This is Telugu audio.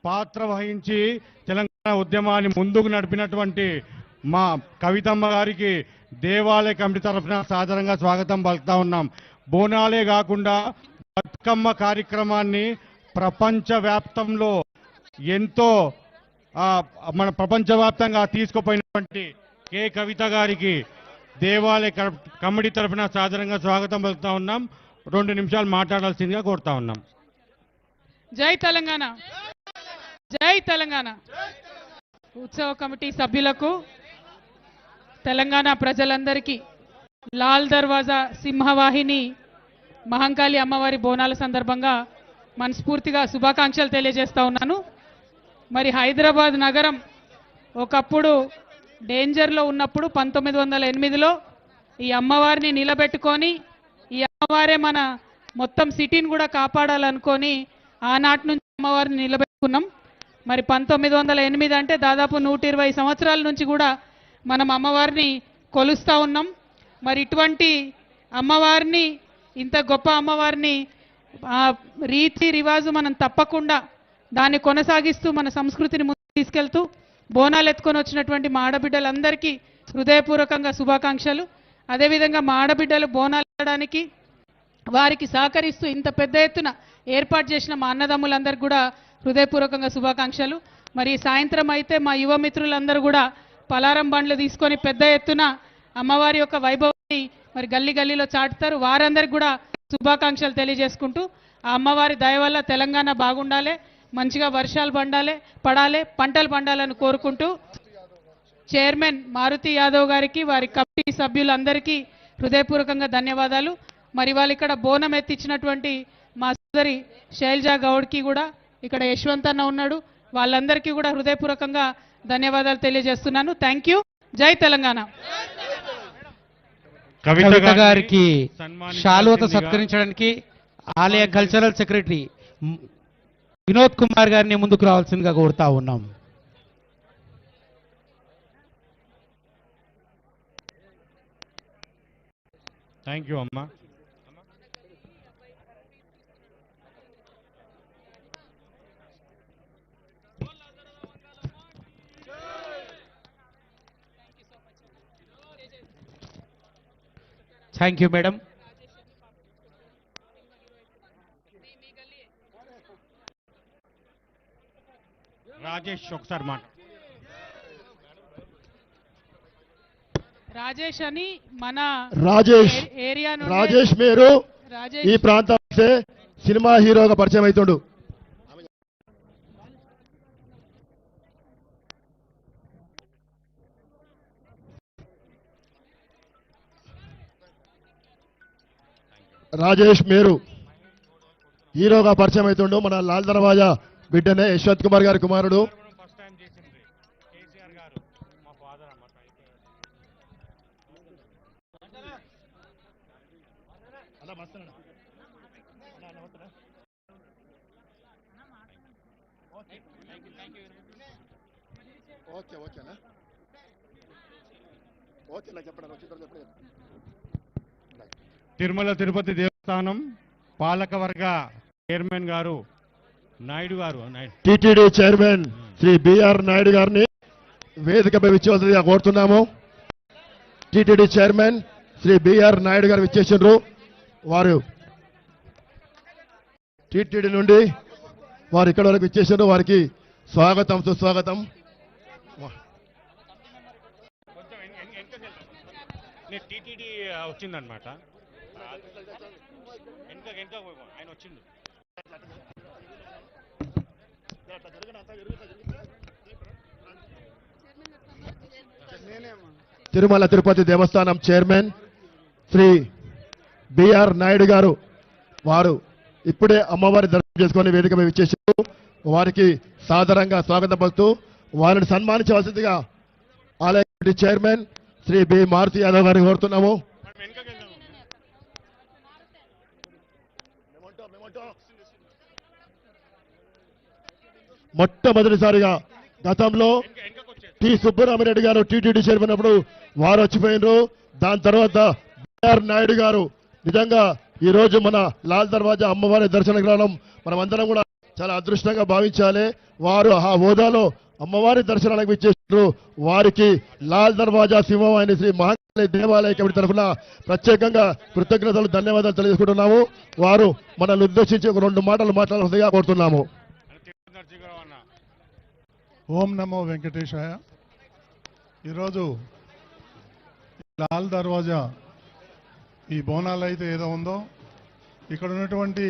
పాత్ర వహించి తెలంగాణ ఉద్యమాన్ని ముందుకు నడిపినటువంటి మా కవితమ్మ గారికి దేవాలయ కమిటీ తరఫున సాదరంగా స్వాగతం పలుకుతా ఉన్నాం. బోనాలే కాకుండా బతుకమ్మ కార్యక్రమాన్ని ప్రపంచవ్యాప్తంలో ఎంతో మన ప్రపంచవ్యాప్తంగా తీసుకుపోయినటువంటి కె కవిత గారికి దేవాలయ కమిటీ తరఫున సాదరంగా స్వాగతం పలుకుతా ఉన్నాం. 2 నిమిషాలు మాట్లాడాల్సిందిగా కోరుతా ఉన్నాం. జై తెలంగాణ, జై తెలంగాణ. ఉత్సవ కమిటీ సభ్యులకు, తెలంగాణ ప్రజలందరికీ లాల్ దర్వాజా సింహవాహిని మహంకాళి అమ్మవారి బోనాల సందర్భంగా మనస్ఫూర్తిగా శుభాకాంక్షలు తెలియజేస్తా ఉన్నాను. మరి హైదరాబాద్ నగరం ఒకప్పుడు డేంజర్లో ఉన్నప్పుడు 1908లో ఈ అమ్మవారిని నిలబెట్టుకొని ఈ అమ్మవారే మన మొత్తం సిటీని కూడా కాపాడాలనుకొని ఆనాటి నుంచి అమ్మవారిని నిలబెట్టుకున్నాం. మరి 1908 అంటే దాదాపు 120 సంవత్సరాల నుంచి కూడా మనం అమ్మవారిని కొలుస్తూ ఉన్నాం. మరి ఇటువంటి అమ్మవారిని, ఇంత గొప్ప అమ్మవారిని రీతి రివాజు మనం తప్పకుండా దాన్ని కొనసాగిస్తూ మన సంస్కృతిని ముందుకు తీసుకెళ్తూ బోనాలు ఎత్తుకొని వచ్చినటువంటి మా ఆడబిడ్డలందరికీ హృదయపూర్వకంగా శుభాకాంక్షలు. అదేవిధంగా మా ఆడబిడ్డలు బోనాలు వేయడానికి వారికి సహకరిస్తూ ఇంత పెద్ద ఎత్తున ఏర్పాటు చేసిన మా అన్నదమ్ములందరికీ కూడా హృదయపూర్వకంగా శుభాకాంక్షలు. మరి సాయంత్రం అయితే మా యువ మిత్రులందరూ కూడా పలారం బండ్లు తీసుకొని పెద్ద ఎత్తున అమ్మవారి యొక్క వైభవాన్ని మరి గల్లీ గల్లీలో చాటుతారు. వారందరికీ కూడా శుభాకాంక్షలు తెలియజేసుకుంటూ ఆ అమ్మవారి దయ వల్ల తెలంగాణ బాగుండాలి, మంచిగా వర్షాలు పడాలి, పంటలు పండాలని కోరుకుంటూ చైర్మన్ మారుతి యాదవ్ గారికి, వారి కమిటీ సభ్యులందరికీ హృదయపూర్వకంగా ధన్యవాదాలు. మరి వాళ్ళు ఇక్కడ బోనం ఎత్తించినటువంటి మా సోదరి శైలజా గౌడ్కి కూడా, ఇక్కడ యశ్వంత్ అన్న ఉన్నాడు, వాళ్ళందరికీ కూడా హృదయపూర్వకంగా ధన్యవాదాలు తెలియజేస్తున్నాను. Thank you. జై తెలంగాణ. కవిత గారికి శాలువతో సత్కరించడానికి ఆలయ కల్చరల్ సెక్రటరీ వినోద్ కుమార్ గారిని ముందుకు రావాల్సిందిగా కోరుతా ఉన్నాం. థ్యాంక్ యూ అమ్మా. Thank you madam. రాజేష్ ఒకసారి మాట. రాజేష్ అని మన ఏరియా రాజేష్ మీరు ఈ ప్రాంతం సినిమా హీరోగా పరిచయం అవుతాడు. రాజేష్ మీరు హీరోగా పరిచయం అవుతుండు. మన లాల్ దర్వాజా బిడ్డనే యశ్వంత్ కుమార్ గారి కుమారుడు. తిరుమల తిరుపతి దేవస్థానం పాలకవర్గ చైర్మన్ గారు నాయుడు గారు, TTD chairman Shri BR Naidu గారిని వేదికపై విచ్చేవలసిందిగా కోరుతున్నాము. TTD chairman Shri BR Naidu గారు విచ్చేసిండ్రు. వారు టిటిడి నుండి వారు ఇక్కడ వరకు విచ్చేసిండ్రు. వారికి స్వాగతం, సుస్వాగతం. టిటిడి వచ్చిందనమాట, ఆయన వచ్చిండు. తిరుమల తిరుపతి దేవస్థానం చైర్మన్ శ్రీ బిఆర్ నాయుడు గారు వారు ఇప్పుడే అమ్మవారి దర్శనం చేసుకుని వేదికపై విచ్చేసారు. వారికి సాదరంగా స్వాగతం పలుకుతూ వారిని సన్మానించవలసిందిగా ఆలయ committee chairman Shri B Maruti Yadav గారిని కోరుతున్నాము. మొట్టమొదటిసారిగా గతంలో టి సుబ్బరామిరెడ్డి గారు టీటీడీ చైర్మన్ అప్పుడు వారు వచ్చిపోయినారు. దాని తర్వాత బిఆర్ నాయుడు గారు. నిజంగా ఈ రోజు మన లాల్ దర్వాజా అమ్మవారి దర్శనం రావడం మనం అందరం కూడా చాలా అదృష్టంగా భావించాలి. వారు ఆ హోదాలో అమ్మవారి దర్శనానికి విచ్చేసారు. వారికి లాల్ దర్వాజా సింహవాహిని శ్రీ మహాకాళి దేవాలయ కమిటీ తరఫున ప్రత్యేకంగా కృతజ్ఞతలు ధన్యవాదాలు తెలియజేసుకుంటున్నాము. వారు మనల్ని ఉద్దేశించి ఒక 2 మాటలు మాట్లాడాల్సిందిగా కోరుతున్నాము. నరసింహరావు అన్న ఓం నమో వెంకటేశాయ. ఈరోజు లాల్ దర్వాజా ఈ బోనాలు అయితే ఏదో ఉందో ఇక్కడ ఉన్నటువంటి